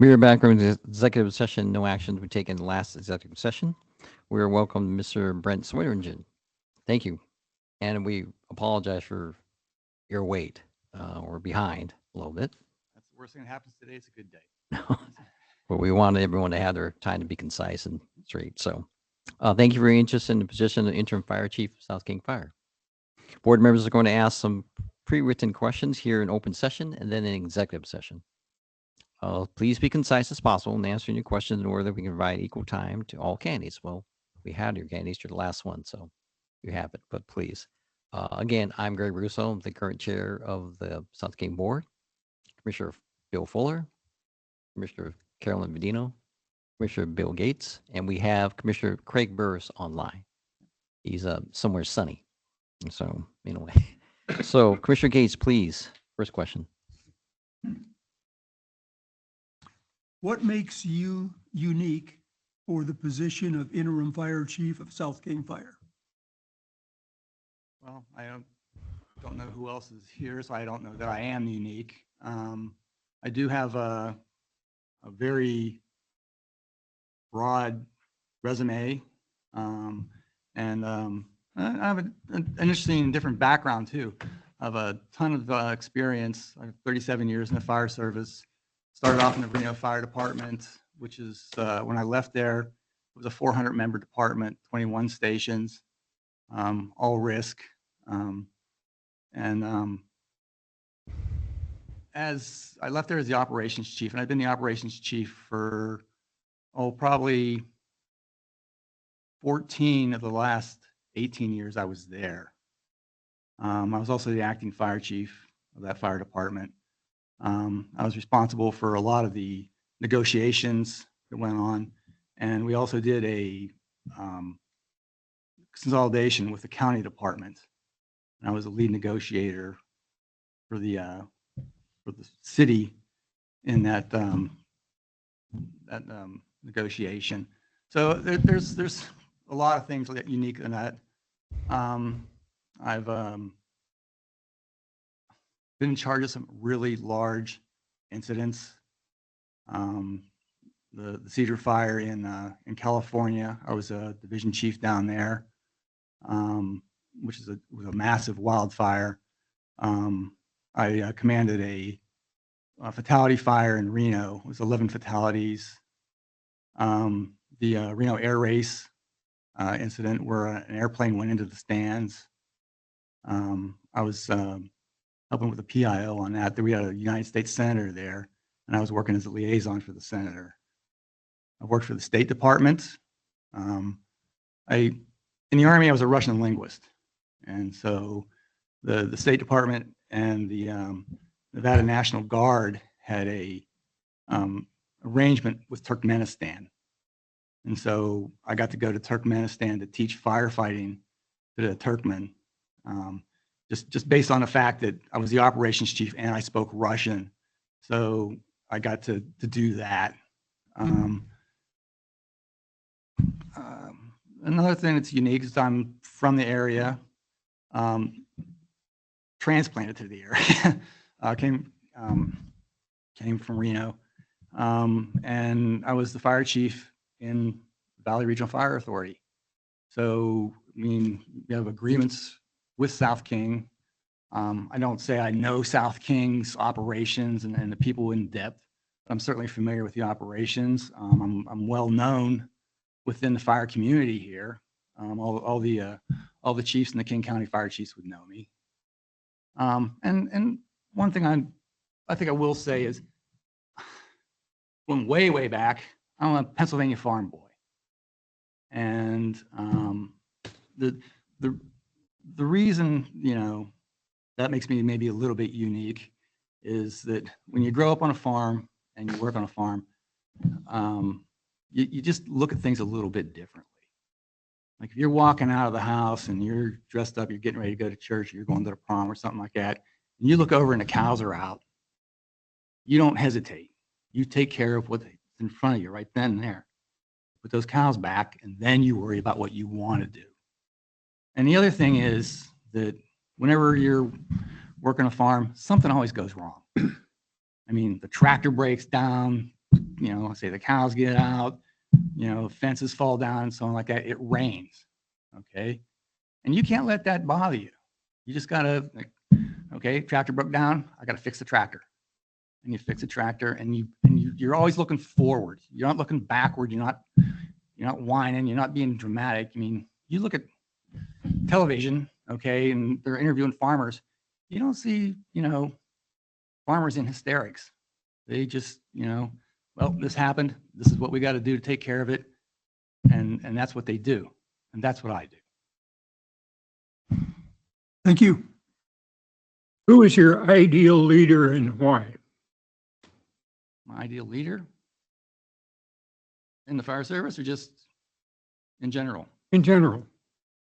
We are back from the executive session. No actions were taken in the last executive session. We are welcome Mr. Brent Swearingen. Thank you. And we apologize for your wait. We're behind a little bit. That's the worst thing that happens today. It's a good day. But we wanted everyone to have their time to be concise and straight. So thank you for your interest in the position of interim fire chief of South King Fire. Board members are going to ask some pre-written questions here in open session and then in executive session. Please be concise as possible in answering your questions in order that we can provide equal time to all candidates. Well, we had your candidates. You're the last one, so you have it. But please, again, I'm Greg Russo. I'm the current chair of the South King Board. Commissioner Bill Fuller, Commissioner Carolyn Medino, Commissioner Bill Gates, and we have Commissioner Craig Burris online. He's somewhere sunny. So anyway, so Commissioner Gates, please, first question. What makes you unique for the position of interim fire chief of South King Fire? Well, I don't know who else is here, so I don't know that I am unique. I do have a very broad resume, and I have an interesting and different background too. I have a ton of experience. I have 37 years in the fire service. Started off in the Reno Fire Department, which is, when I left there, it was a 400-member department, 21 stations, all risk. As I left there as the operations chief, and I've been the operations chief for, probably 14 of the last 18 years I was there. I was also the acting fire chief of that fire department. I was responsible for a lot of the negotiations that went on, and we also did a consolidation with the county department. And I was a lead negotiator for the city in that negotiation. So there's a lot of things that unique in that. I've been in charge of some really large incidents. The Cedar Fire in California, I was a division chief down there, which was a massive wildfire. I commanded a fatality fire in Reno. It was 11 fatalities. The Reno Air Race incident where an airplane went into the stands. I was helping with the PIO on that. We had a United States Senator there, and I was working as a liaison for the Senator. I worked for the State Department. In the Army, I was a Russian linguist. And so the State Department and the Nevada National Guard had a arrangement with Turkmenistan. And so I got to go to Turkmenistan to teach firefighting to the Turkmen. Just based on the fact that I was the operations chief and I spoke Russian. So I got to do that. Another thing that's unique is I'm from the area, transplanted to the area. Came from Reno, and I was the fire chief in Valley Regional Fire Authority. So, I mean, we have agreements with South King. I don't say I know South King's operations and the people in depth, but I'm certainly familiar with the operations. I'm well known within the fire community here. All the chiefs in the King County Fire Chiefs would know me. And one thing I think I will say is, going way back, I'm a Pennsylvania farm boy, and the reason that makes me maybe a little bit unique is that when you grow up on a farm and you work on a farm, you just look at things a little bit differently. Like if you're walking out of the house and you're dressed up, you're getting ready to go to church, or you're going to the prom or something like that, and you look over and the cows are out, you don't hesitate. You take care of what's in front of you right then and there. Put those cows back, and then you worry about what you want to do. And the other thing is that whenever you're working a farm, something always goes wrong. I mean, the tractor breaks down, say the cows get out, fences fall down and so on like that. It rains. Okay. And you can't let that bother you. You just gotta, like, okay, tractor broke down. I gotta fix the tractor. And you fix the tractor, and you're always looking forward. You're not looking backward. You're not whining. You're not being dramatic. I mean, you look at television, okay, and they're interviewing farmers. You don't see, farmers in hysterics. They just, well, this happened. This is what we got to do to take care of it, and that's what they do, and that's what I do. Thank you. Who is your ideal leader and why? My ideal leader in the fire service, or just in general? In general.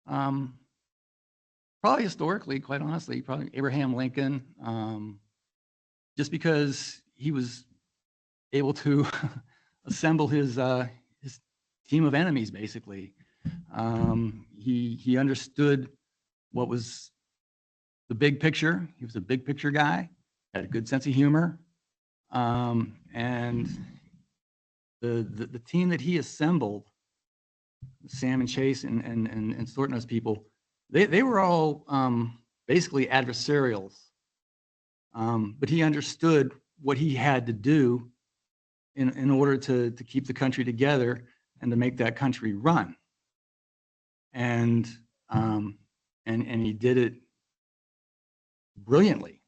Probably historically, quite honestly, probably Abraham Lincoln, just because he was able to assemble his team of enemies, basically. He understood what was the big picture. He was a big picture guy, had a good sense of humor. And the team that he assembled, Sam and Chase and Thornton's people, they were all basically adversarials. But he understood what he had to do in order to keep the country together and to make that country run. And he did it brilliantly.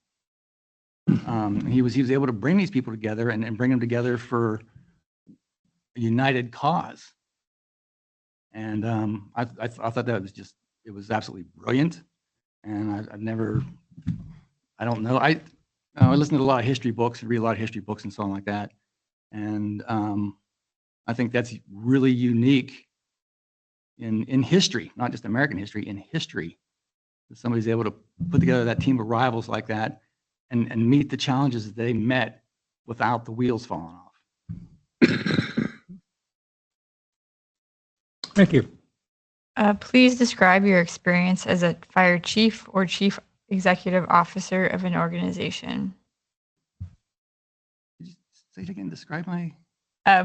He was able to bring these people together and bring them together for a united cause. And I thought that was it was absolutely brilliant. And I don't know. I listen to a lot of history books and read a lot of history books and so on like that. And I think that's really unique in history, not just American history, in history. That somebody's able to put together that team of rivals like that and meet the challenges that they met without the wheels falling off. Thank you. Please describe your experience as a fire chief or chief executive officer of an organization. Could you say it again? Describe my...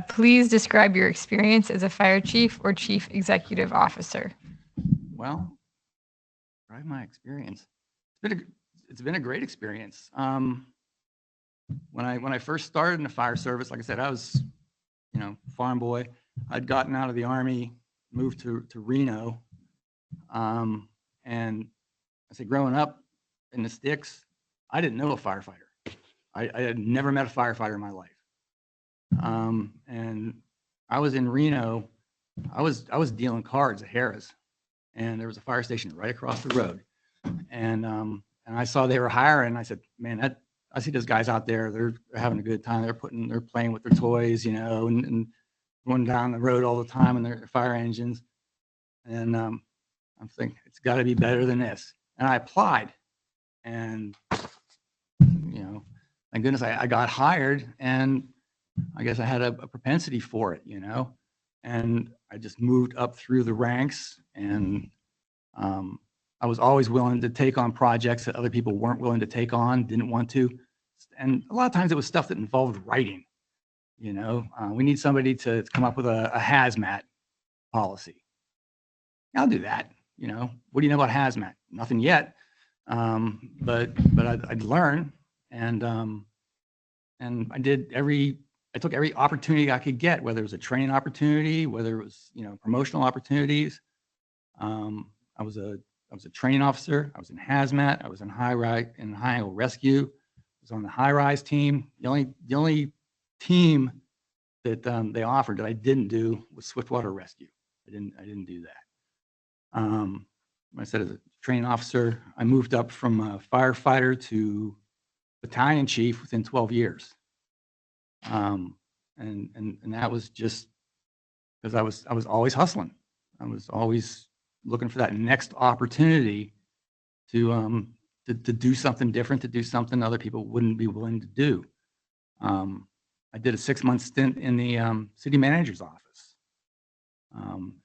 Please describe your experience as a fire chief or chief executive officer. Well, describe my experience. It's been a great experience. When I first started in the fire service, like I said, I was, farm boy. I'd gotten out of the Army, moved to Reno, and I say growing up in the sticks, I didn't know a firefighter. I had never met a firefighter in my life. And I was in Reno. I was dealing cards at Harrah's, and there was a fire station right across the road. And I saw they were hiring. I said, man, I see those guys out there. They're having a good time. They're playing with their toys, and going down the road all the time in their fire engines. And I'm thinking, it's got to be better than this. And I applied, and thank goodness I got hired. And I guess I had a propensity for it, and I just moved up through the ranks. And I was always willing to take on projects that other people weren't willing to take on, didn't want to. And a lot of times it was stuff that involved writing. We need somebody to come up with a hazmat policy. I'll do that. What do you know about hazmat? Nothing yet. But I'd learn, and I took every opportunity I could get, whether it was a training opportunity, whether it was promotional opportunities. I was a training officer. I was in hazmat. I was in high angle rescue. I was on the high rise team. The only team that they offered that I didn't do was swiftwater rescue. I didn't do that. Like I said, as a training officer, I moved up from a firefighter to battalion chief within 12 years. And that was just because I was always hustling. I was always looking for that next opportunity to do something different, to do something other people wouldn't be willing to do. I did a 6-month stint in the city manager's office.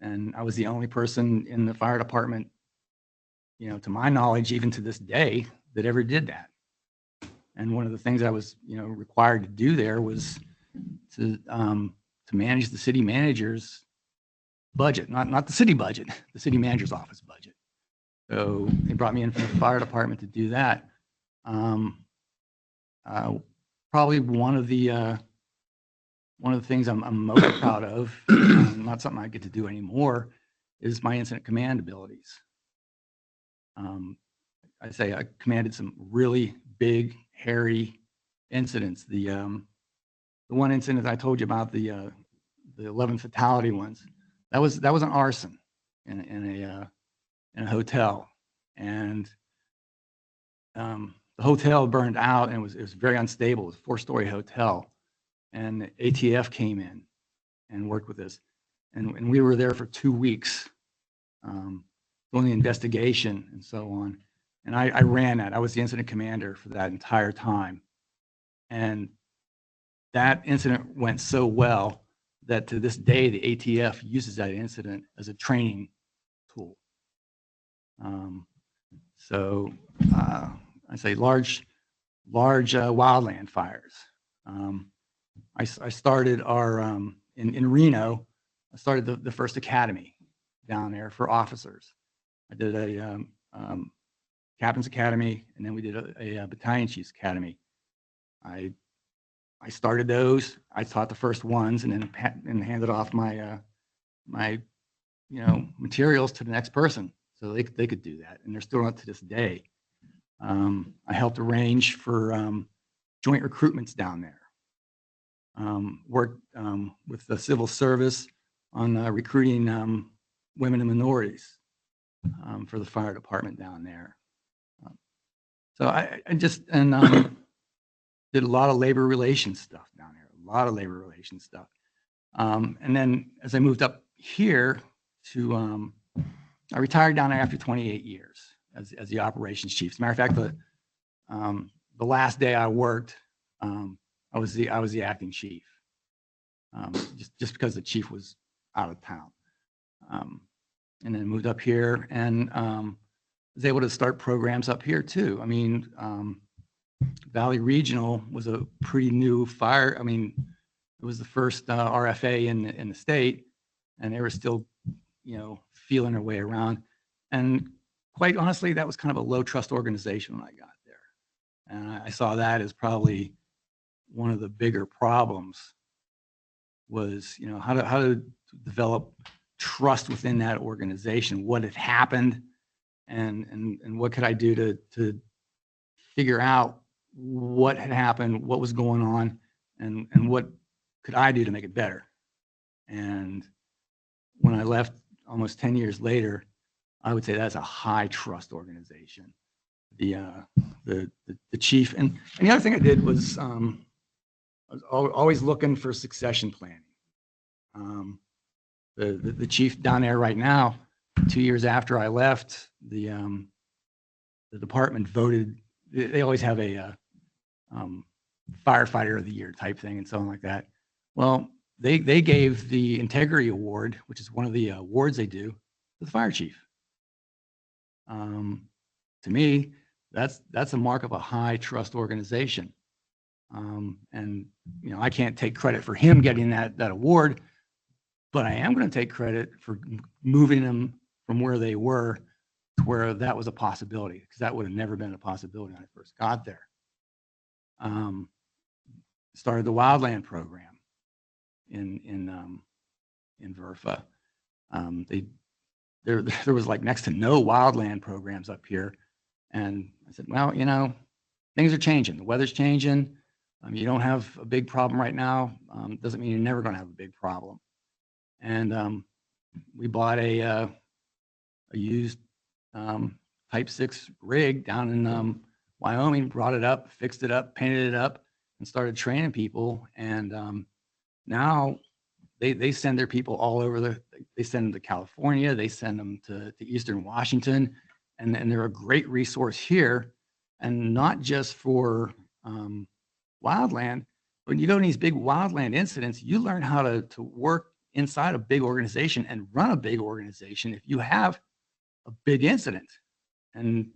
And I was the only person in the fire department, to my knowledge, even to this day, that ever did that. And one of the things I was, required to do there was to manage the city manager's budget, not the city budget, the city manager's office budget. So they brought me in from the fire department to do that. Probably one of the things I'm most proud of, not something I get to do anymore, is my incident command abilities. I say I commanded some really big, hairy incidents. The one incident I told you about, the 11 fatality ones, that was an arson in a hotel, and the hotel burned out, and it was very unstable. It was a 4-story hotel, and the ATF came in and worked with us, and we were there for 2 weeks doing the investigation and so on. And I ran that. I was the incident commander for that entire time, and that incident went so well that to this day the ATF uses that incident as a training tool. I say large wildland fires. I started our in Reno. I started the first academy down there for officers. I did a captain's academy, and then we did a battalion chief's academy. I started those. I taught the first ones, and then handed off my materials to the next person, so they could do that, and they're still on to this day. I helped arrange for joint recruitments down there. Worked with the civil service on recruiting women and minorities for the fire department down there. So I just did a lot of labor relations stuff down there, a lot of labor relations stuff. And then as I moved up here to, I retired down there after 28 years as the operations chief. As a matter of fact, the last day I worked, I was the acting chief, just because the chief was out of town. And then moved up here, and was able to start programs up here too. I mean, Valley Regional was a pretty new fire. I mean, it was the first RFA in the state, and they were still, feeling their way around. And quite honestly, that was kind of a low trust organization when I got there. And I saw that as probably one of the bigger problems was, how to develop trust within that organization, what had happened, and what could I do to figure out what had happened, what was going on, and what could I do to make it better. And when I left almost 10 years later, I would say that's a high trust organization. The chief, and the other thing I did was I was always looking for succession planning. The chief down there right now, 2 years after I left, the department voted. They always have a firefighter of the year type thing and something like that. Well, they gave the integrity award, which is one of the awards they do, to the fire chief. To me, that's a mark of a high trust organization. And I can't take credit for him getting that award, but I am going to take credit for moving them from where they were to where that was a possibility, because that would have never been a possibility when I first got there. Started the wildland program in Verfa. There was like next to no wildland programs up here, and I said, well, things are changing. The weather's changing. You don't have a big problem right now. Doesn't mean you're never going to have a big problem. And we bought a used Type 6 rig down in Wyoming, brought it up, fixed it up, painted it up, and started training people. And now they send their people all over they send them to California, they send them to Eastern Washington, and they're a great resource here, and not just for wildland. When you go to these big wildland incidents, you learn how to work inside a big organization and run a big organization if you have a big incident. And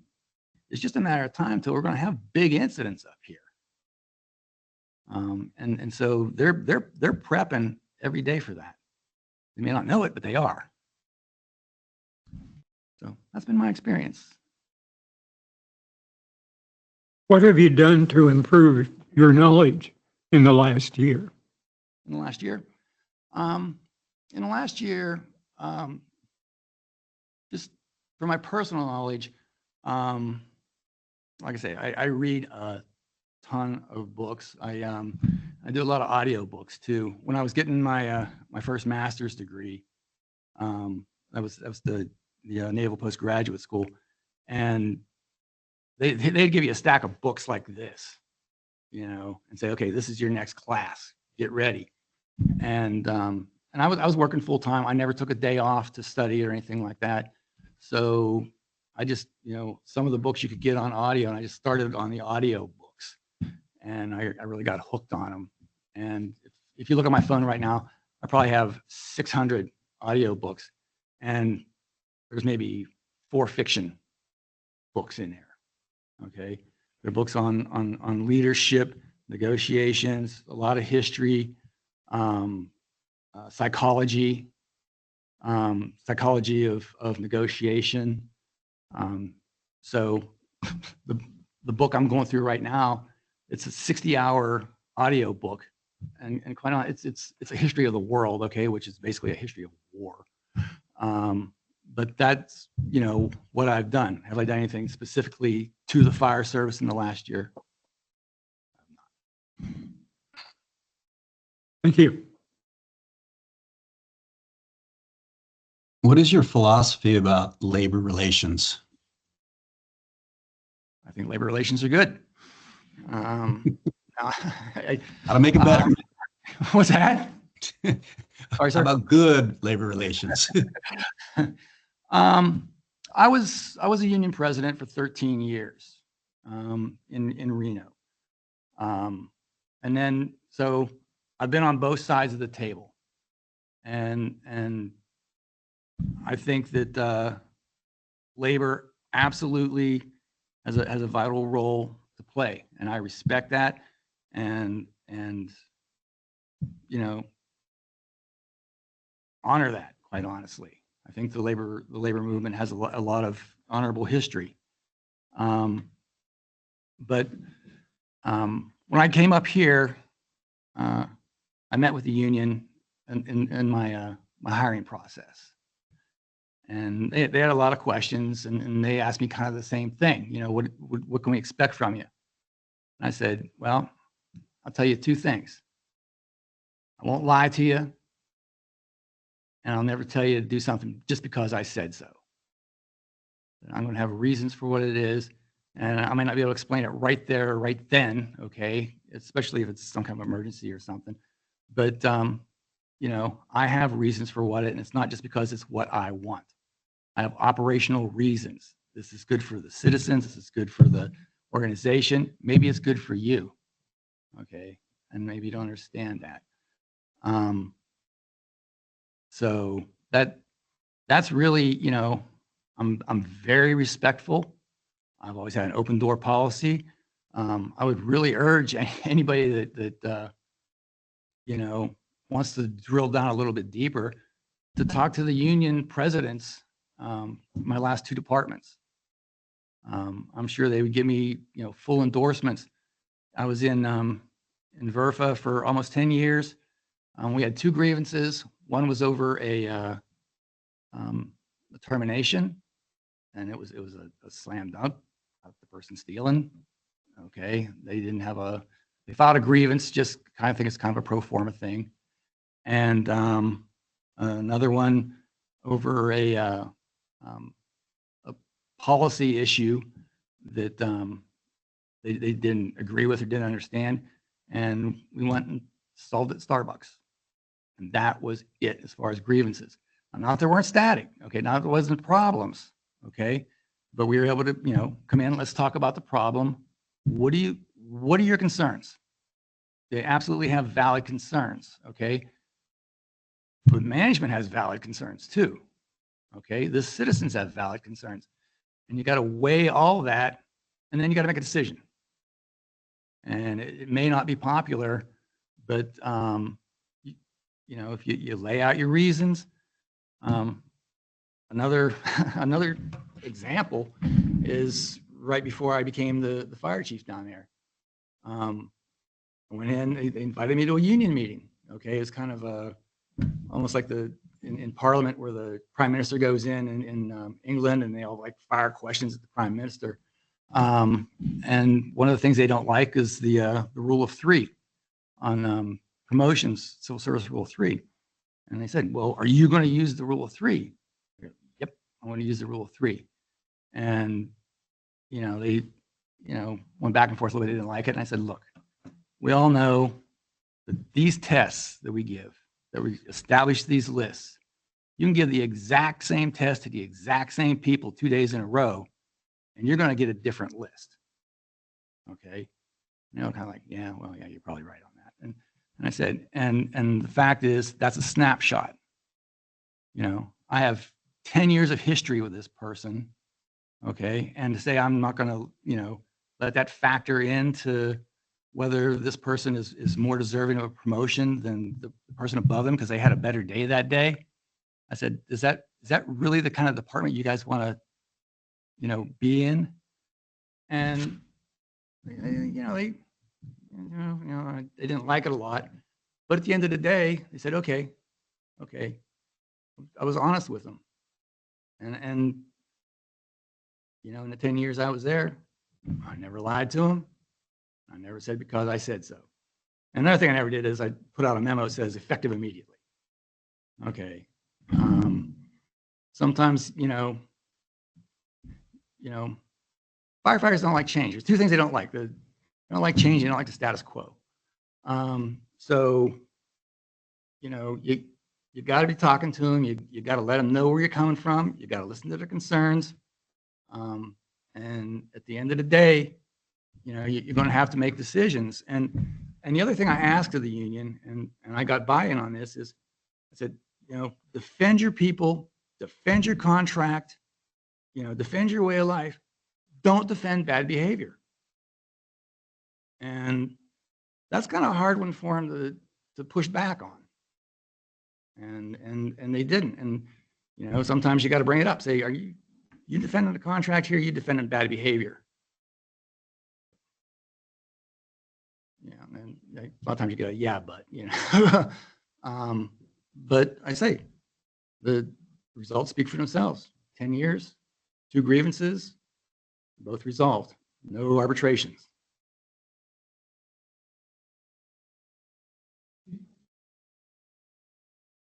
it's just a matter of time till we're going to have big incidents up here. And so they're prepping every day for that. They may not know it, but they are. So that's been my experience. What have you done to improve your knowledge in the last year? In the last year. In the last year, just for my personal knowledge, like I say, I read a ton of books. I do a lot of audio books too. When I was getting my my first master's degree, that was the Naval Postgraduate School, and they'd give you a stack of books like this, you know, and say, okay, this is your next class. Get ready. And I was working full time. I never took a day off to study or anything like that. So I just, you know, some of the books you could get on audio, and I just started on the audio books, and I really got hooked on them. And if you look at my phone right now, I probably have 600 audio books, and there's maybe 4 fiction books in there. Okay, they're books on leadership, negotiations, a lot of history, psychology, psychology of negotiation. So the book I'm going through right now, it's a 60-hour audio book, and quite honestly, it's a history of the world, okay, which is basically a history of war. But that's, you know, what I've done. Have I done anything specifically to the fire service in the last year? Thank you. What is your philosophy about labor relations? I think labor relations are good. How to make it better? What's that? Sorry, How sir. about good labor relations? I was a union president for 13 years in Reno. And then, so I've been on both sides of the table. And I think that labor absolutely has a vital role to play. And I respect that. And you know, honor that, quite honestly. I think the labor movement has a lot of honorable history. But when I came up here, I met with the union in my my hiring process, and they had a lot of questions, and they asked me kind of the same thing. You know, what can we expect from you? And I said, well, I'll tell you 2 things. I won't lie to you, and I'll never tell you to do something just because I said so. I'm going to have reasons for what it is, and I might not be able to explain it right there, right then, okay, especially if it's some kind of emergency or something. But, you know, I have reasons for what it, and it's not just because it's what I want. I have operational reasons. This is good for the citizens. This is good for the organization. Maybe it's good for you, okay, and maybe you don't understand that. So that's really, you know, I'm very respectful. I've always had an open door policy. I would really urge anybody that you know, wants to drill down a little bit deeper to talk to the union presidents, my last 2 departments. I'm sure they would give me, you know, full endorsements. I was in VERFA for almost 10 years. We had 2 grievances. One was over a termination, and it was a slam dunk of the person stealing. Okay, they didn't have they filed a grievance, just kind of think it's kind of a pro forma thing. And another one over a policy issue that they didn't agree with or didn't understand, and we went and solved it at Starbucks. And that was it as far as grievances. Not that there weren't static, okay, not that there wasn't problems, okay, but we were able to, you know, come in, let's talk about the problem. What are your concerns? They absolutely have valid concerns, okay? But management has valid concerns too, okay? The citizens have valid concerns. And you got to weigh all that, and then you got to make a decision. And it may not be popular, but, you know, if you lay out your reasons. Another, another example is right before I became the fire chief down there. I went in, they invited me to a union meeting. Okay, it's kind of almost like in Parliament where the Prime Minister goes in England, and they all like fire questions at the Prime Minister. And one of the things they don't like is the rule of three on promotions, civil service rule of three. And they said, well, are you going to use the rule of three? Yep, I want to use the rule of three. And, you know, they, you know, went back and forth a little bit. They didn't like it. And I said, look, we all know that these tests that we give, that we establish these lists, you can give the exact same test to the exact same people 2 days in a row, and you're going to get a different list. Okay. You know, kind of like, yeah, well, yeah, you're probably right on that. And I said, and the fact is, that's a snapshot. You know, I have 10 years of history with this person. Okay. And to say I'm not going to, you know, let that factor into whether this person is more deserving of a promotion than the person above them because they had a better day that day. I said, is that really the kind of department you guys want to, you know, be in? And, you know, they didn't like it a lot. But at the end of the day, they said, okay. I was honest with them. And you know, in the 10 years I was there, I never lied to them. I never said because I said so. And another thing I never did is I put out a memo that says effective immediately. Okay. Sometimes, you know, firefighters don't like change. There's two things they don't like. They don't like change. They don't like the status quo. So, you know, you got to be talking to them. You got to let them know where you're coming from. You got to listen to their concerns. And at the end of the day, you know, you're going to have to make decisions. And the other thing I asked of the union, and I got buy-in on this, is I said, you know, defend your people, defend your contract, you know, defend your way of life. Don't defend bad behavior. And that's kind of a hard one for them to push back on. And they didn't. And, you know, sometimes you got to bring it up. Say, are you defending the contract here? You defending bad behavior? Yeah, and a lot of times you get a yeah, but, you know. But I say, the results speak for themselves. 10 years, 2 grievances, both resolved. No arbitrations.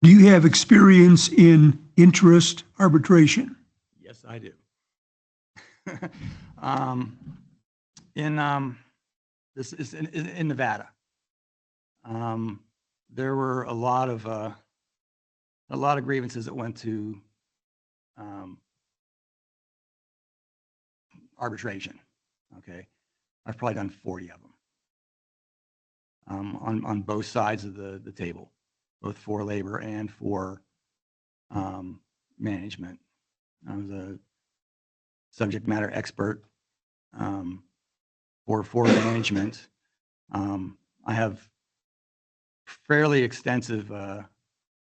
Do you have experience in interest arbitration? Yes, I do. This is in Nevada. There were a lot of grievances that went to arbitration. Okay, I've probably done 40 of them on both sides of the table, both for labor and for management. I was a subject matter expert for management. I have fairly extensive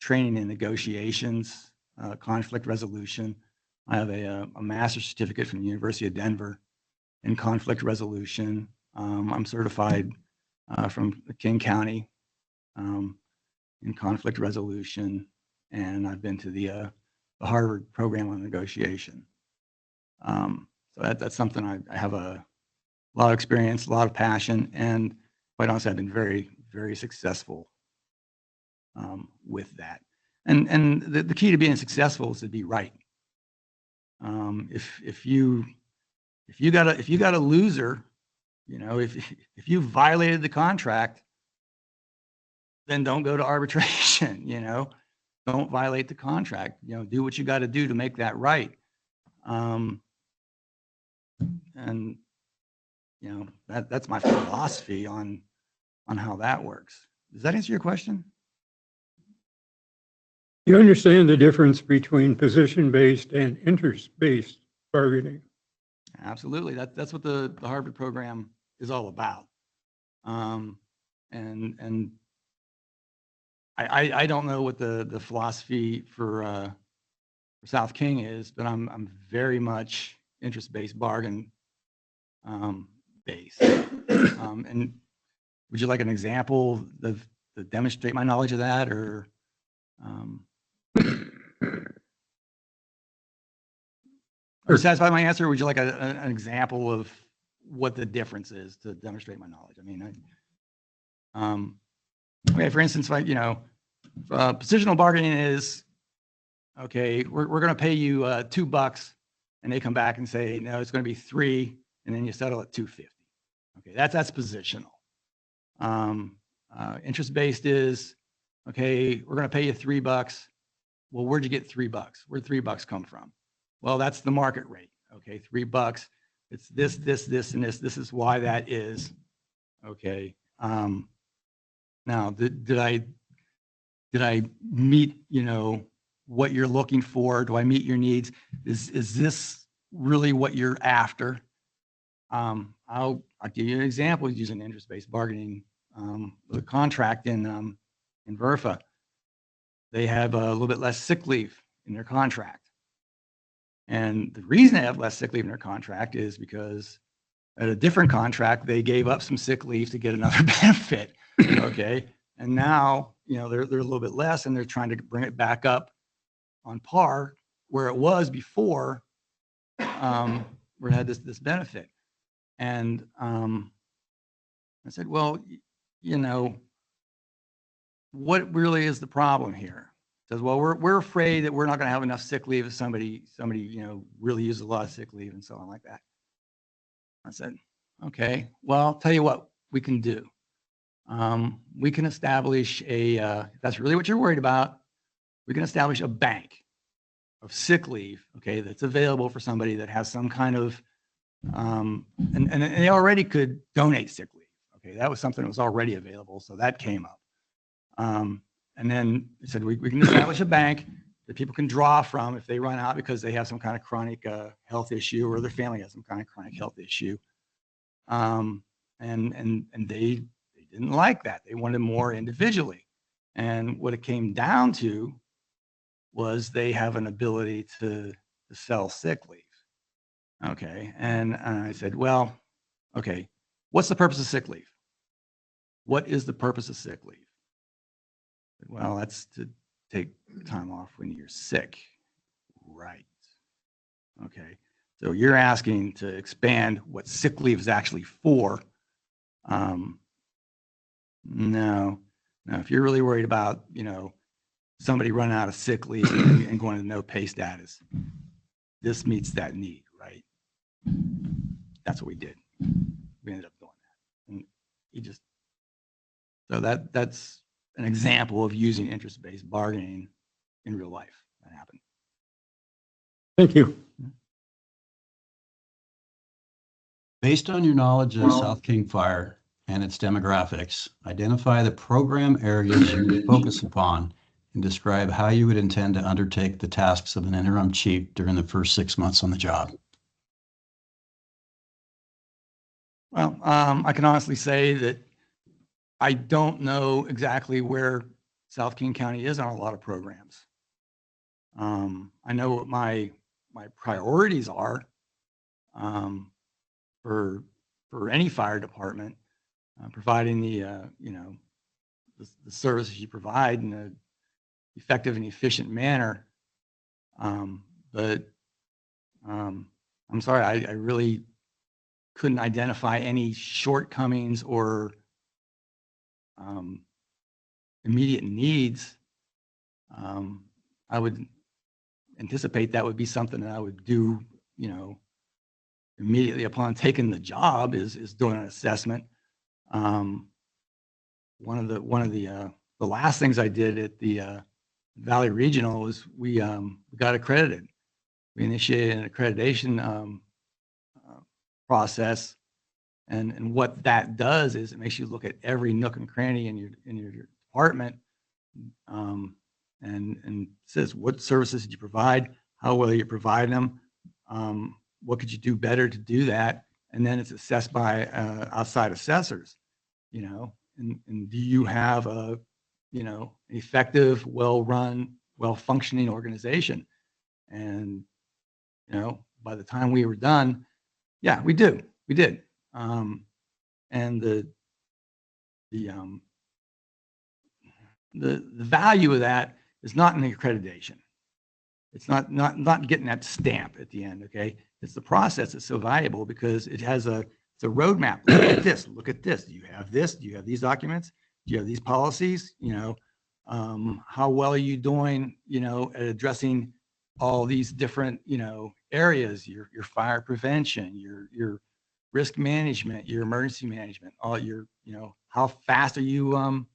training in negotiations, conflict resolution. I have a master's certificate from the University of Denver in conflict resolution. I'm certified from King County in conflict resolution, and I've been to the Harvard program on negotiation. So that's something I have a lot of experience, a lot of passion, and quite honestly, I've been very, very successful with that. And the key to being successful is to be right. If you got a loser, you know, if you violated the contract, then don't go to arbitration. You know, don't violate the contract. You know, do what you got to do to make that right. And you know, that's my philosophy on how that works. Does that answer your question? You understand the difference between position-based and interest-based bargaining? Absolutely. That's what the Harvard program is all about. And I don't know what the philosophy for South King is, but I'm very much interest-based bargain based. And would you like an example to demonstrate my knowledge of that, or? Are you satisfied with my answer? Or would you like an example of what the difference is to demonstrate my knowledge? I mean, okay, for instance, like, positional bargaining is, okay, we're going to pay you $2, and they come back and say, no, it's going to be $3, and then you settle at $2.50. Okay, that's positional. Interest-based is, okay, we're going to pay you $3. Well, where'd you get $3? Where'd $3 come from? Well, that's the market rate. Okay, $3. It's this, and this. This is why that is. Okay. Now, did I meet, what you're looking for? Do I meet your needs? Is this really what you're after? I'll give you an example using interest-based bargaining. The contract in Verfa, they have a little bit less sick leave in their contract. And the reason they have less sick leave in their contract is because at a different contract, they gave up some sick leave to get another benefit. Okay. And now, they're a little bit less, and they're trying to bring it back up on par where it was before, where it had this benefit. And I said, well, what really is the problem here? Says, well, we're afraid that we're not going to have enough sick leave if somebody really uses a lot of sick leave and so on like that. I said, okay, well, I'll tell you what we can do. We can establish if that's really what you're worried about, we can establish a bank of sick leave, okay, that's available for somebody that has some kind of, and they already could donate sick leave. Okay, that was something that was already available, so that came up. And then they said, we can establish a bank that people can draw from if they run out because they have some kind of chronic health issue, or their family has some kind of chronic health issue. And they didn't like that. They wanted more individually. And what it came down to was they have an ability to sell sick leave. Okay. And I said, well, okay, what's the purpose of sick leave? What is the purpose of sick leave? Well, that's to take time off when you're sick. Right. Okay. So you're asking to expand what sick leave is actually for. No. If you're really worried about, somebody running out of sick leave and going to no pay status, this meets that need, right? That's what we did. We ended up doing that. And so that's an example of using interest-based bargaining in real life. That happened. Thank you. Based on your knowledge of South King Fire and its demographics, identify the program areas you would focus upon and describe how you would intend to undertake the tasks of an interim chief during the first 6 months on the job. Well, I can honestly say that I don't know exactly where South King County is on a lot of programs. I know what my priorities are for any fire department, providing the services you provide in an effective and efficient manner. But I'm sorry, I really couldn't identify any shortcomings or immediate needs. I would anticipate that would be something that I would do, immediately upon taking the job is doing an assessment. One of the last things I did at the Valley Regional was we got accredited. We initiated an accreditation process. And what that does is it makes you look at every nook and cranny in your department, and says what services did you provide, how well you provide them, what could you do better to do that, and then it's assessed by outside assessors. you know, and do you have a, you know, effective, well-run, well-functioning organization? And, you know, by the time we were done, yeah, we did. And the the value of that is not in the accreditation. It's not getting that stamp at the end, okay? It's the process that's so valuable because it has it's a roadmap. Look at this, look at this. Do you have this? Do you have these documents? Do you have these policies? You know, how well are you doing, you know, at addressing all these different, you know, areas, your fire prevention, your risk management, your emergency management, all your, you know, how fast are you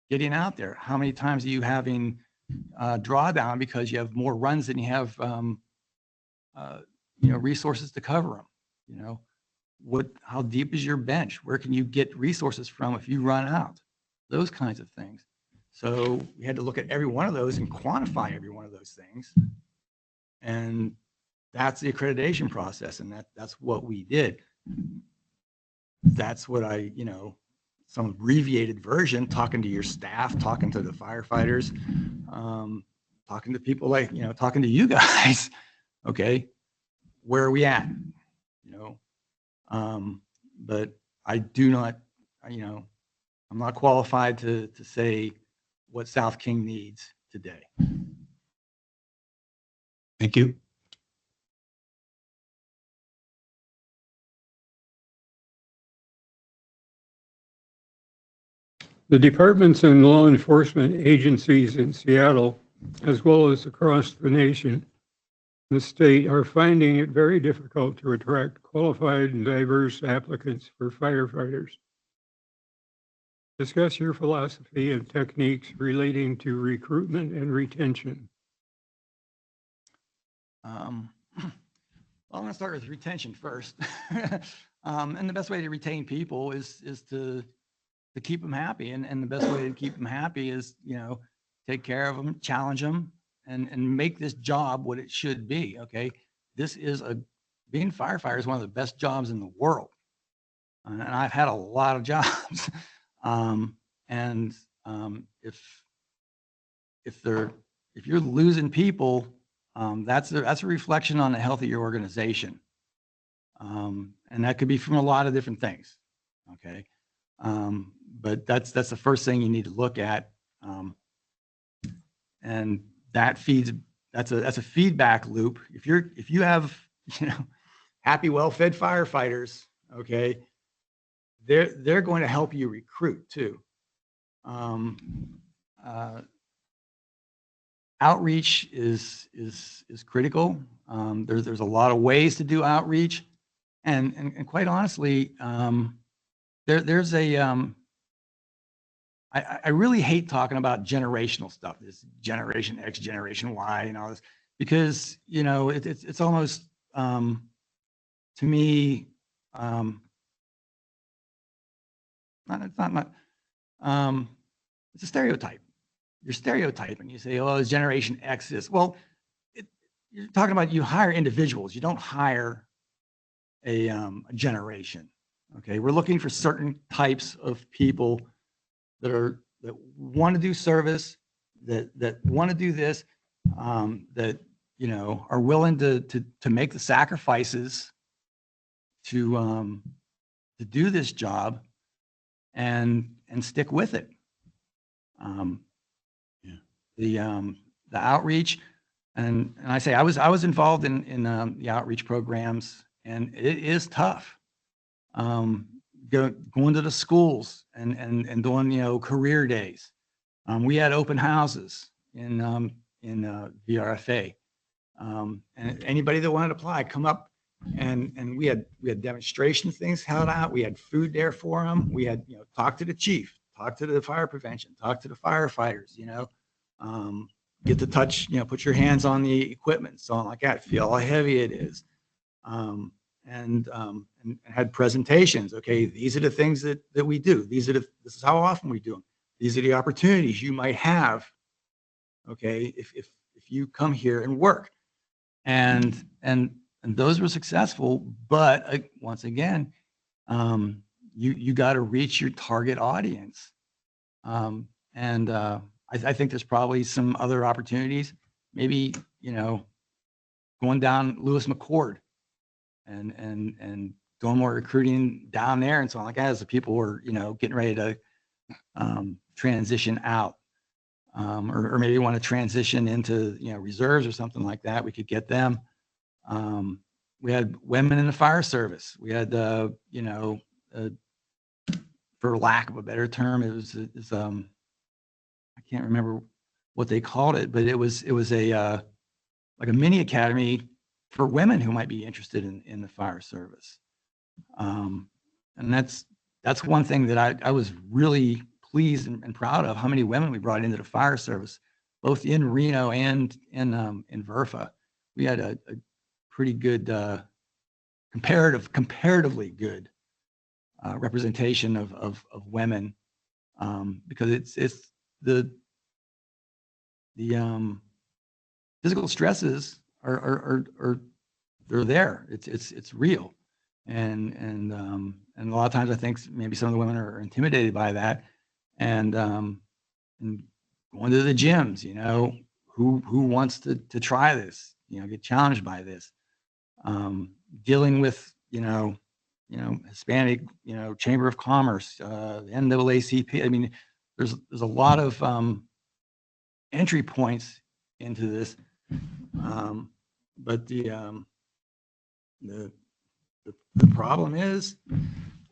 getting out there? How many times are you having drawdown because you have more runs than you have, you know, resources to cover them? You know, how deep is your bench? Where can you get resources from if you run out? Those kinds of things. So we had to look at every one of those and quantify every one of those things. And that's the accreditation process. And that's what we did. That's what you know, some abbreviated version, talking to your staff, talking to the firefighters, talking to people like, you know, talking to you guys. Okay, where are we at? You know, but I do not, you know, I'm not qualified to say what South King needs today. Thank you. The departments and law enforcement agencies in Seattle, as well as across the nation, the state, are finding it very difficult to attract qualified and diverse applicants for firefighters. Discuss your philosophy and techniques relating to recruitment and retention. Well, I'm going to start with retention first. And the best way to retain people is to keep them happy. And the best way to keep them happy is, you know, take care of them, challenge them, and make this job what it should be. Okay. Being a firefighter is one of the best jobs in the world. And I've had a lot of jobs. If you're losing people, that's a reflection on the health of your organization. And that could be from a lot of different things. Okay. But that's the first thing you need to look at. And that's a feedback loop. If you have, you know, happy, well-fed firefighters, okay, they're going to help you recruit too. Outreach is critical. There's a lot of ways to do outreach, and quite honestly, there's a I really hate talking about generational stuff, this Generation X, Generation Y, and all this, because, you know, it's almost, to me, it's a stereotype. You're stereotyping. You say, oh, it's Generation X is. Well, you're talking about, you hire individuals. You don't hire a generation. Okay, we're looking for certain types of people that want to do service, that want to do this, that, you know, are willing to make the sacrifices to do this job and stick with it. The outreach, and I say I was involved in the outreach programs, and it is tough. Going to the schools and doing, you know, career days. We had open houses in VRFA, and anybody that wanted to apply, come up, and we had demonstration things held out. We had food there for them. We had, you know, talk to the chief, talk to the fire prevention, talk to the firefighters. You know, get to touch, you know, put your hands on the equipment, so on like that. Feel how heavy it is. And had presentations. Okay, these are the things that we do. This is how often we do them. These are the opportunities you might have. Okay, if you come here and work, and those were successful. But once again, you got to reach your target audience. I think there's probably some other opportunities, maybe, going down Lewis McCord and doing more recruiting down there and so on like that as the people were, getting ready to transition out. Or maybe want to transition into, reserves or something like that. We could get them. We had women in the fire service. We had, for lack of a better term, it was I can't remember what they called it, but it was a like a mini academy for women who might be interested in the fire service. And that's one thing that I was really pleased and proud of, how many women we brought into the fire service, both in Reno and in Verfa. We had a pretty good, comparatively good representation of women, because it's the physical stresses are they're there. It's real, and a lot of times I think maybe some of the women are intimidated by that, and going to the gyms, who wants to try this, get challenged by this, dealing with, Hispanic, Chamber of Commerce, the NAACP. I mean, there's a lot of entry points into this, but the problem is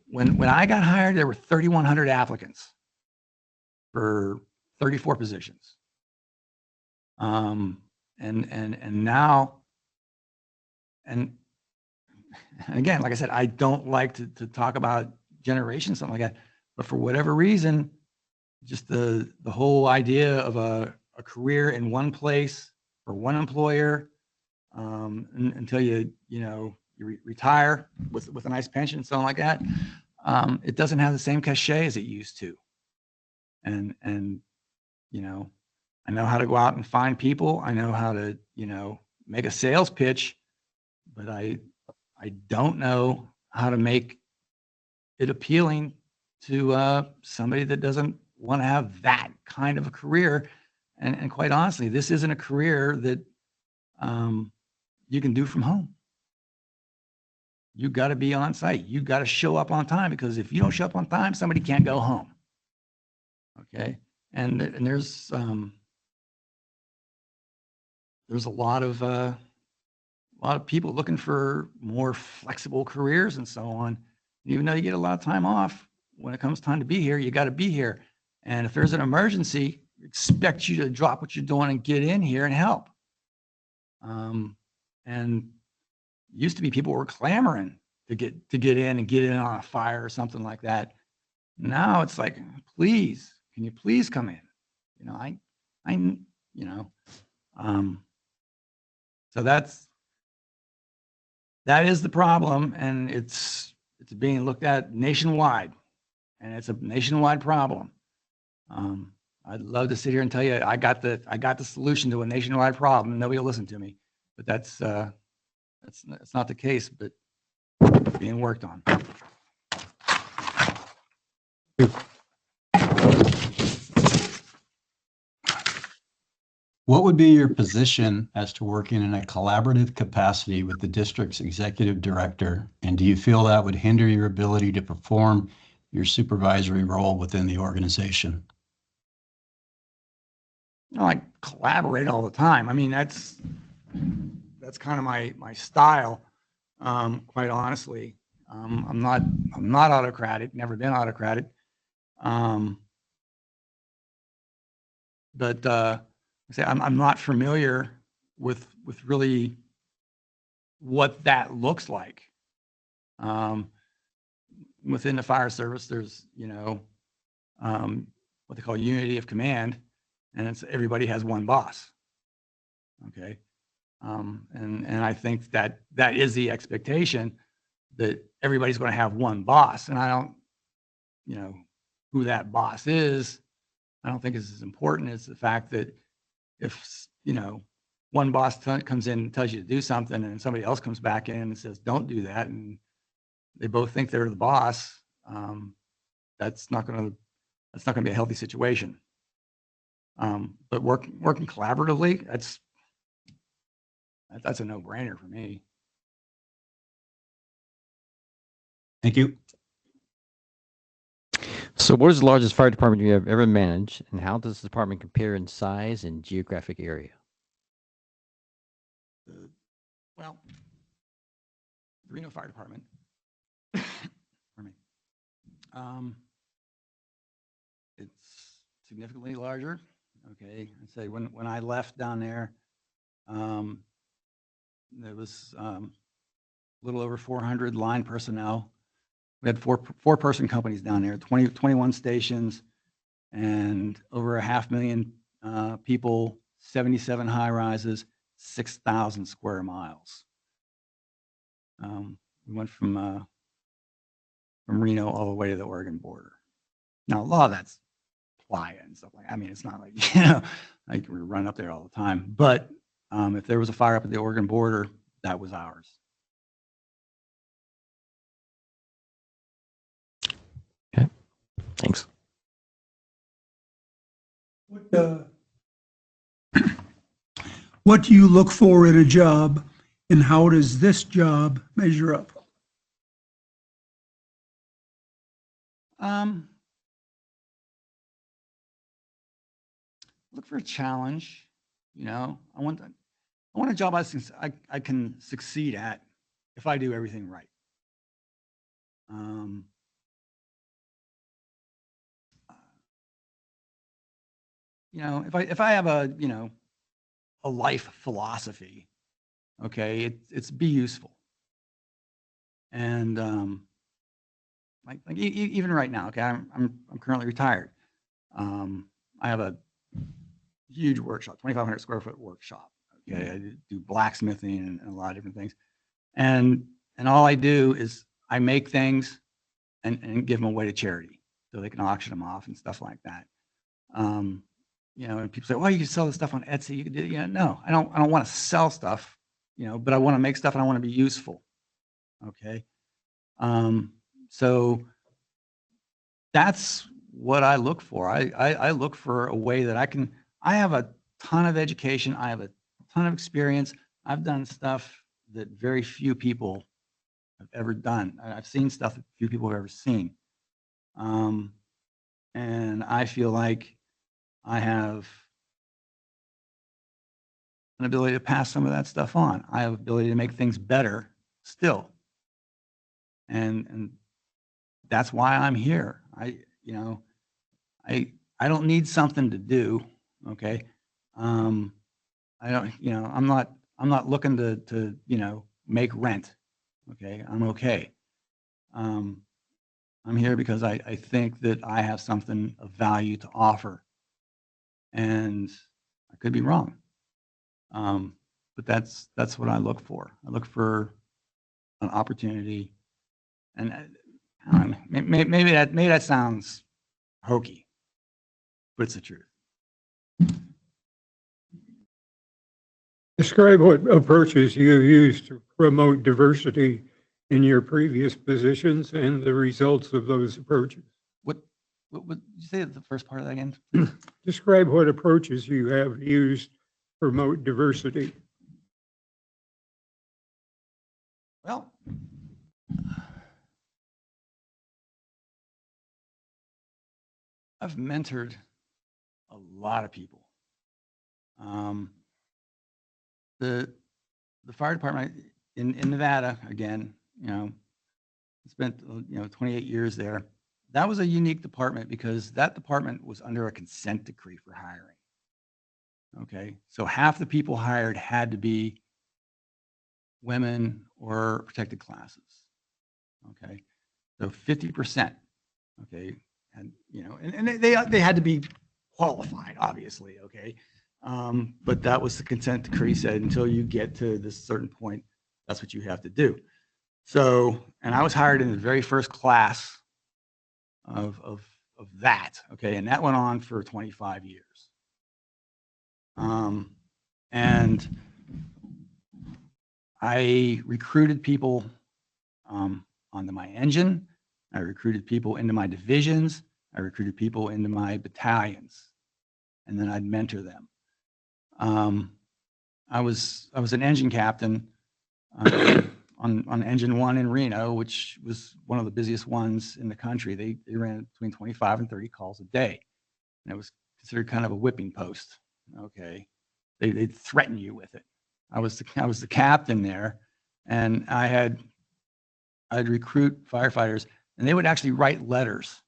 when I got hired, there were 3,100 applicants for 34 positions. And now, and again, like I said, I don't like to talk about generations, something like that, but for whatever reason, just the whole idea of a career in one place or one employer, until you retire with a nice pension, something like that, it doesn't have the same cachet as it used to. And I know how to go out and find people. I know how to, make a sales pitch, but I don't know how to make it appealing to somebody that doesn't want to have that kind of a career. And quite honestly, this isn't a career that you can do from home. You got to be on site. You got to show up on time, because if you don't show up on time, somebody can't go home. Okay. And there's a lot of people looking for more flexible careers and so on. Even though you get a lot of time off, when it comes time to be here, you got to be here. And if there's an emergency, expect you to drop what you're doing and get in here and help. And used to be people were clamoring to get in and get in on a fire or something like that. Now it's like, please, can you please come in? So that is the problem, and it's being looked at nationwide, and it's a nationwide problem. I'd love to sit here and tell you I got the solution to a nationwide problem. Nobody will listen to me, but that's not the case, but being worked on. What would be your position as to working in a collaborative capacity with the district's executive director? And do you feel that would hinder your ability to perform your supervisory role within the organization? I collaborate all the time. I mean, that's kind of my style. Quite honestly, I'm not autocratic. Never been autocratic. But I say I'm not familiar with really what that looks like. Within the fire service, there's what they call unity of command, and it's everybody has one boss. Okay, and I think that is the expectation, that everybody's going to have one boss, and I don't, who that boss is, I don't think is as important as the fact that if, one boss comes in and tells you to do something and somebody else comes back in and says, don't do that, and they both think they're the boss, that's not going to be a healthy situation. But working collaboratively, that's a no-brainer for me. Thank you. So what is the largest fire department you have ever managed, and how does the department compare in size and geographic area? Well, the Reno Fire Department. Pardon me. It's significantly larger. Okay, I'd say when I left down there, there was a little over 400 line personnel. We had four-person companies down there, 21 stations, and over 500,000 people, 77 high rises, 6,000 square miles. We went from Reno all the way to the Oregon border. Now, a lot of that's playa and stuff like that. I mean, it's not like, like we run up there all the time. But if there was a fire up at the Oregon border, that was ours. Thanks. What do you look for in a job, and how does this job measure up? Look for a challenge. I want a job I can succeed at if I do everything right. If I have a life philosophy, okay, it's be useful. And even right now, okay, I'm currently retired. I have a huge workshop, 2,500 square foot workshop. Okay, I do blacksmithing and a lot of different things, and all I do is I make things and give them away to charity so they can auction them off and stuff like that. And people say, well, you can sell this stuff on Etsy. You can do, no, I don't want to sell stuff, but I want to make stuff and I want to be useful. Okay. So that's what I look for. I look for a way that I have a ton of education. I have a ton of experience. I've done stuff that very few people have ever done. I've seen stuff that few people have ever seen. And I feel like I have an ability to pass some of that stuff on. I have ability to make things better still. And that's why I'm here. I don't need something to do. Okay. I don't, I'm not looking to make rent. Okay. I'm okay. I'm here because I think that I have something of value to offer. And I could be wrong. But that's what I look for. I look for an opportunity. And maybe that sounds hokey, but it's the truth. Describe what approaches you used to promote diversity in your previous positions and the results of those approaches. What did you say the first part of that again? Describe what approaches you have used to promote diversity. Well, I've mentored a lot of people. The fire department in Nevada, again, spent 28 years there. That was a unique department because that department was under a consent decree for hiring. Okay, so half the people hired had to be women or protected classes. Okay, so 50%. Okay, and and they had to be qualified, obviously. Okay, but that was the consent decree said until you get to this certain point, that's what you have to do. So, and I was hired in the very first class of that. Okay, and that went on for 25 years. And I recruited people onto my engine. I recruited people into my divisions. I recruited people into my battalions, and then I'd mentor them. I was an engine captain on Engine 1 in Reno, which was one of the busiest ones in the country. They ran between 25 and 30 calls a day, and it was considered kind of a whipping post. Okay, they'd threaten you with it. I was the captain there, and I'd recruit firefighters, and they would actually write letters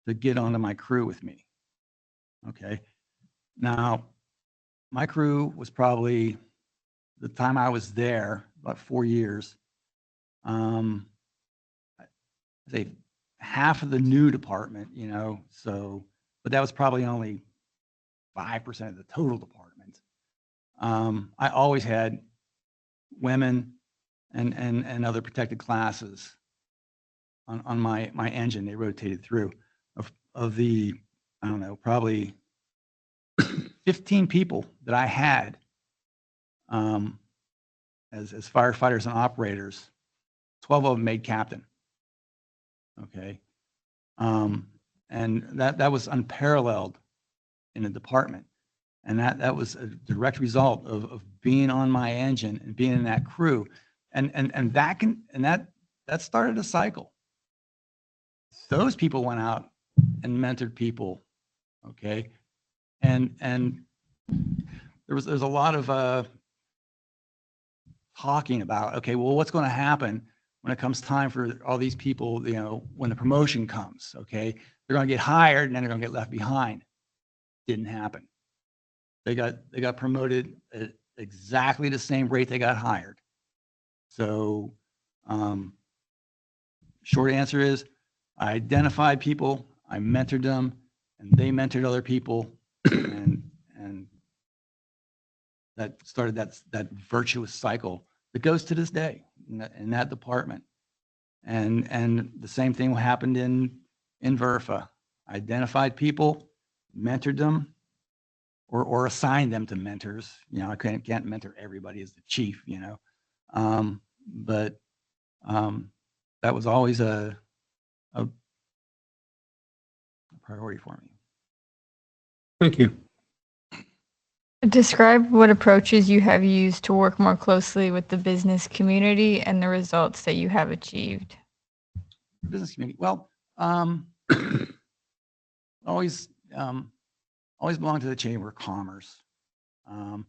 to get onto my crew with me. Okay, now my crew was probably, the time I was there, about 4 years, I'd say half of the new department, you know, so, but that was probably only 5% of the total department. I always had women and other protected classes on my engine. They rotated through. Of the, I don't know, probably 15 people that I had as firefighters and operators, 12 of them made captain. Okay. And that was unparalleled in the department. And that was a direct result of being on my engine and being in that crew. And that started a cycle. Those people went out and mentored people. Okay. And there's a lot of talking about, okay, well, what's going to happen when it comes time for all these people, you know, when the promotion comes, okay? They're going to get hired and then they're going to get left behind. Didn't happen. They got promoted at exactly the same rate they got hired. So short answer is, I identified people, I mentored them, and they mentored other people, and that started that virtuous cycle that goes to this day in that department. And the same thing happened in VERFA. Identified people, mentored them, or assigned them to mentors. You know, I can't mentor everybody as the chief, you know. But that was always a priority for me. Thank you. Describe what approaches you have used to work more closely with the business community and the results that you have achieved. Business community. Well, always belonged to the Chamber of Commerce, and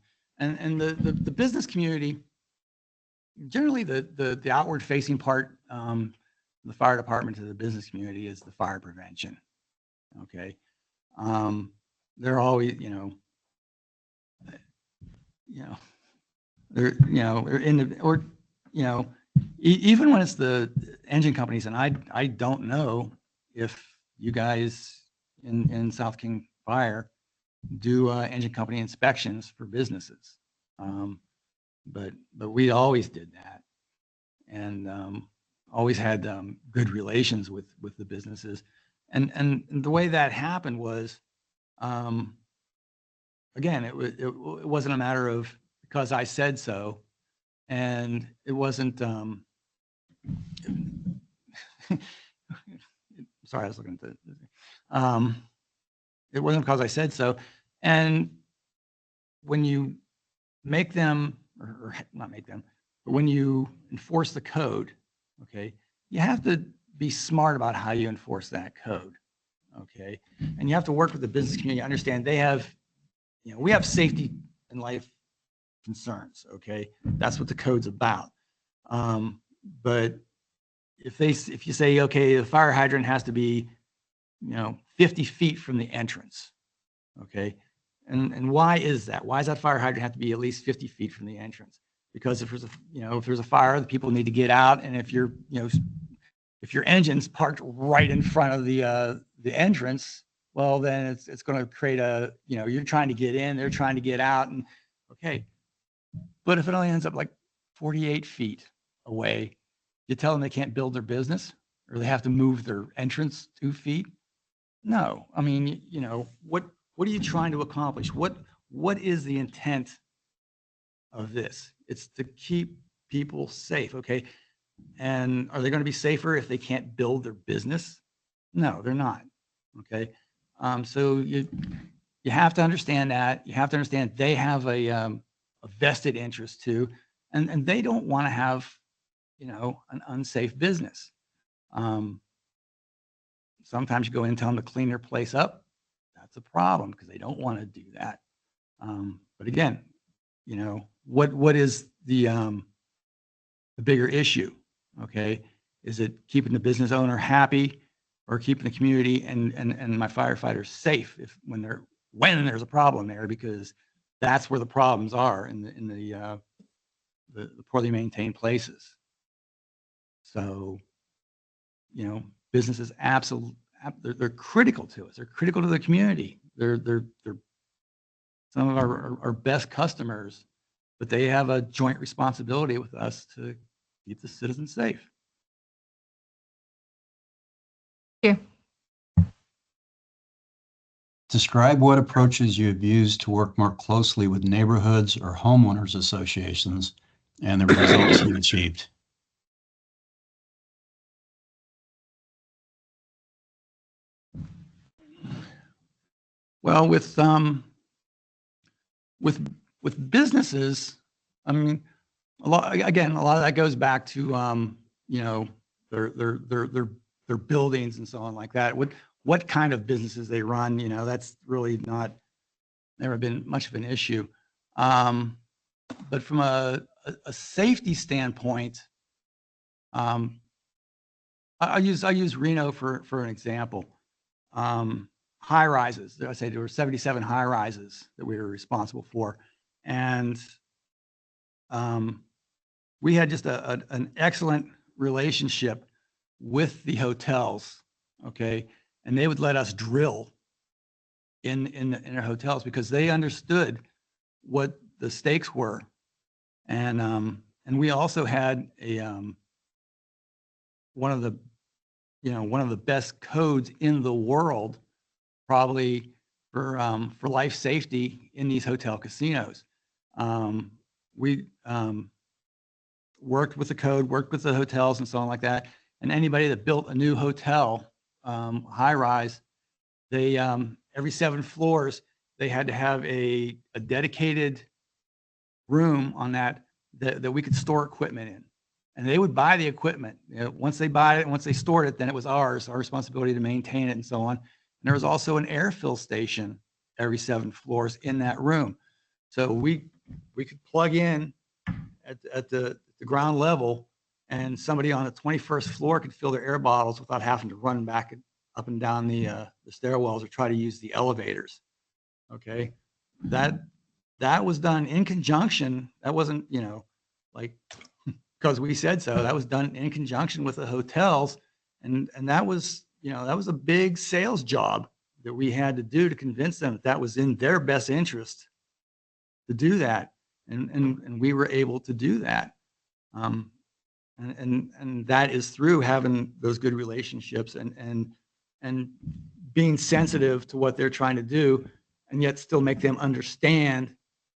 the business community. Generally, the outward facing part, the fire department to the business community is the fire prevention. Okay, they're always, they're in the, or, even when it's the engine companies, and I don't know if you guys in South King Fire do engine company inspections for businesses, but we always did that, and always had good relations with the businesses, and the way that happened was, again, it wasn't a matter of because I said so, and it wasn't. Sorry, I was looking at the. It wasn't because I said so, and when you make them, or not make them, but when you enforce the code, okay, you have to be smart about how you enforce that code, okay, and you have to work with the business community. Understand they have, we have safety and life concerns, okay, that's what the code's about. But if you say, okay, the fire hydrant has to be, 50 feet from the entrance, okay, and why is that? Why does that fire hydrant have to be at least 50 feet from the entrance? Because if there's a fire, the people need to get out, and if your engine's parked right in front of the entrance, well, then it's going to create you're trying to get in, they're trying to get out, and okay. But if it only ends up like 48 feet away, you tell them they can't build their business, or they have to move their entrance 2 feet? No. I mean, what are you trying to accomplish? What is the intent of this? It's to keep people safe, okay? And are they going to be safer if they can't build their business? No, they're not. Okay. So you have to understand that. You have to understand they have a vested interest too, and they don't want to have, an unsafe business. Sometimes you go in and tell them to clean their place up. That's a problem because they don't want to do that. But again, what is the bigger issue? Okay, is it keeping the business owner happy, or keeping the community and my firefighters safe when there's a problem there? Because that's where the problems are in the poorly maintained places. So, businesses they're critical to us. They're critical to the community. They're some of our best customers, but they have a joint responsibility with us to keep the citizens safe. Thank you. Describe what approaches you have used to work more closely with neighborhoods or homeowners associations and the results you achieved. Well, with businesses, I mean, a lot of that goes back to their buildings and so on like that. What kind of businesses they run, that's really never been much of an issue. But from a safety standpoint, I use Reno for an example. High rises. I say there were 77 high rises that we were responsible for, and we had just an excellent relationship with the hotels. Okay, and they would let us drill in their hotels because they understood what the stakes were, and we also had one of the best codes in the world, probably for life safety in these hotel casinos. We worked with the code, worked with the hotels and so on like that. And anybody that built a new hotel, high rise, they every 7 floors, they had to have a dedicated room on that we could store equipment in. And they would buy the equipment. Once they buy it, once they stored it, then it was our responsibility to maintain it and so on. And there was also an air fill station every 7 floors in that room. So we could plug in at the ground level, and somebody on the 21st floor could fill their air bottles without having to run back up and down the stairwells or try to use the elevators. Okay, that was done in conjunction. That wasn't like because we said so. That was done in conjunction with the hotels, and that was that was a big sales job that we had to do to convince them that was in their best interest to do that, and we were able to do that, and that is through having those good relationships and being sensitive to what they're trying to do, and yet still make them understand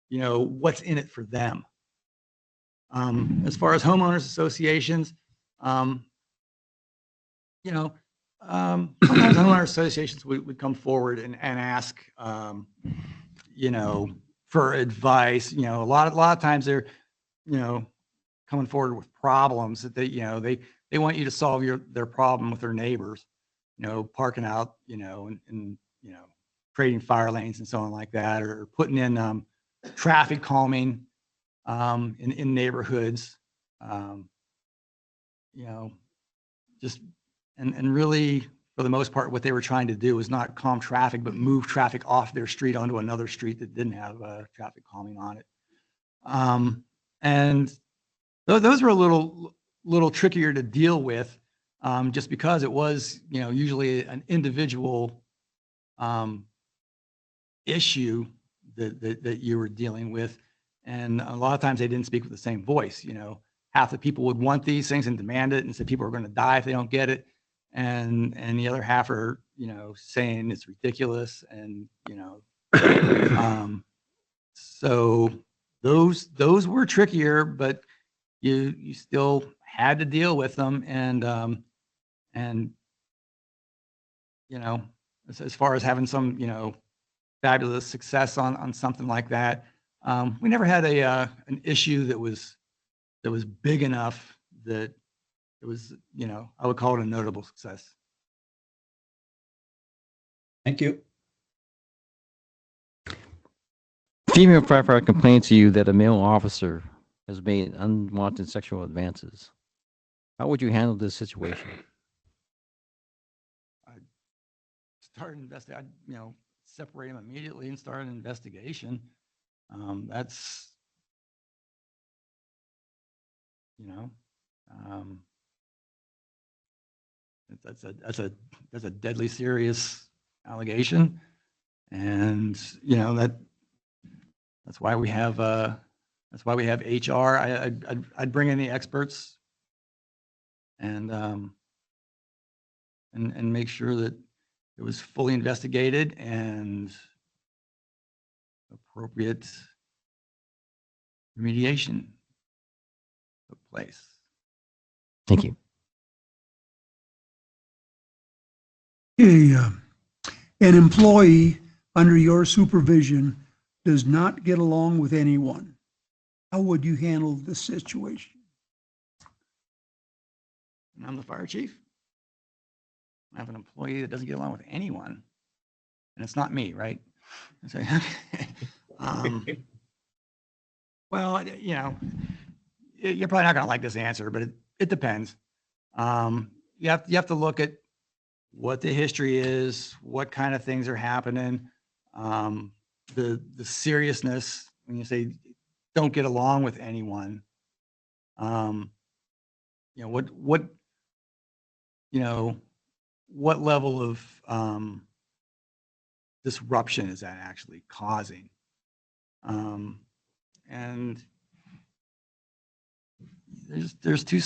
what's in it for them. As far as homeowners associations, sometimes homeowner associations would come forward and ask, for advice. A lot of times they're, coming forward with problems that they want you to solve their problem with their neighbors, parking out, and creating fire lanes and so on like that, or putting in traffic calming in neighborhoods, just and really, for the most part, what they were trying to do was not calm traffic, but move traffic off their street onto another street that didn't have traffic calming on it. And those were a little trickier to deal with, just because it was, usually an individual issue that you were dealing with. And a lot of times they didn't speak with the same voice. Half the people would want these things and demand it and say people are going to die if they don't get it. And the other half are, saying it's ridiculous. And, so those were trickier, but you still had to deal with them. And, you know, as far as having some, you know, fabulous success on something like that, we never had an issue that was big enough that it was, you know, I would call it a notable success. Thank you. Female firefighter complained to you that a male officer has made unwanted sexual advances. How would you handle this situation? Started investigating, you know, separate him immediately and start an investigation. That's, you know, that's a deadly serious allegation, and you know that's why we have HR. I'd bring in the experts and make sure that it was fully investigated and appropriate remediation took place. Thank you. An employee under your supervision does not get along with anyone. How would you handle this situation? And I'm the fire chief. I have an employee that doesn't get along with anyone, and it's not me, right? I say, well, you know, you're probably not going to like this answer, but it depends. You have to look at what the history is, what kind of things are happening, the seriousness when you say don't get along with anyone. You know, what level of disruption is that actually causing? And there's two sides.